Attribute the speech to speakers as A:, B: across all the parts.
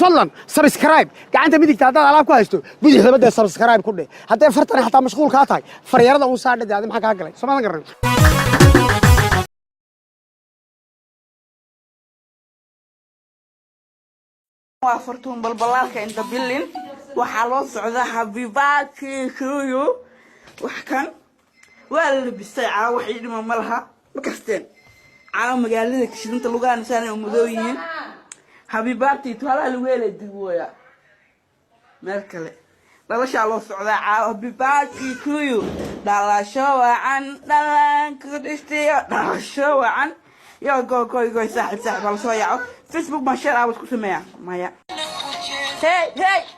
A: فضلا سبسكرايب gacanta midigta hadaad alaab ku haysto bidixda bada subscribe ku dheh haddii fartan xataa mashquul ka tahay faryarada uu saadhay aad maxaa ka galay Soomaalian garan
B: waa fartuun balbalaalka inta bilin waxa loo socdaa habibaaki kuyu wax kan waa la bisay wax idima malaha ma kasteen caawa magaalada kishidinta lugaan saanay u mudooyin habibaati tuwala lagu helay dibooya meel kale dhalasha loo socdaa caawa habibaaki kuyu dhalasho wacan dhalanka dhistiyo dhalasho wacan يا go صاحب على صويعه فيسبوك ما شاء الله بتكون سميع مايا هي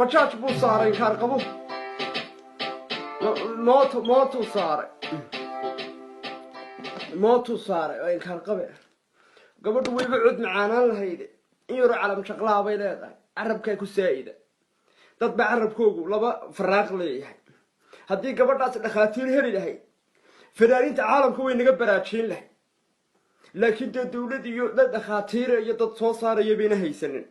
A: بچاچ بو ساري كارقبو موتو ساري وين كارقبه gabadhu way cud macaan lahayd in yar calam shaqlaa bay leedahay arabkay ku saayida dad ba arabkoogu laba faraaq leeyahay hadii gabadhaas dhaqaatiir heli lahayd fadaarinta caalamka way naga baraajin lahayd laakiin dawladda iyo dad dhaqaatiir iyo dad soo saaraya bayna haysanin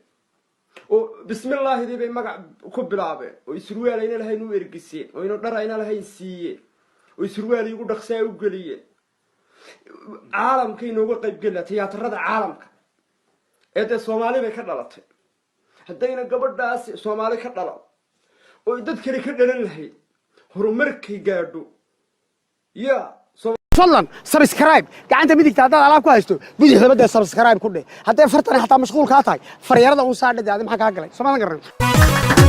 A: oo bismillaah bay magac ku bilaabeen oo isruwaalayna lahayn u ergiseen oo inuu dharayna lahayn siiyeen oo isruwaalay ugu dhaqsaa u galiyeen caalamka inooga qayb galay tiyaatarada caalamka ee Soomaali bay ka dhalatay hadayna gabadhaas Soomaali ka dhalo oo dad kale ka dhalan lahayd horumarkay gaadho ya فضلا سبسكرايب gacanta midigta hadaad alaab ku haysto bidixda bada subscribe ku dheh haddii fartan xataa mashquul ka tahay faryarada uu saadhay aad maxaa ka galay Soomaalian garan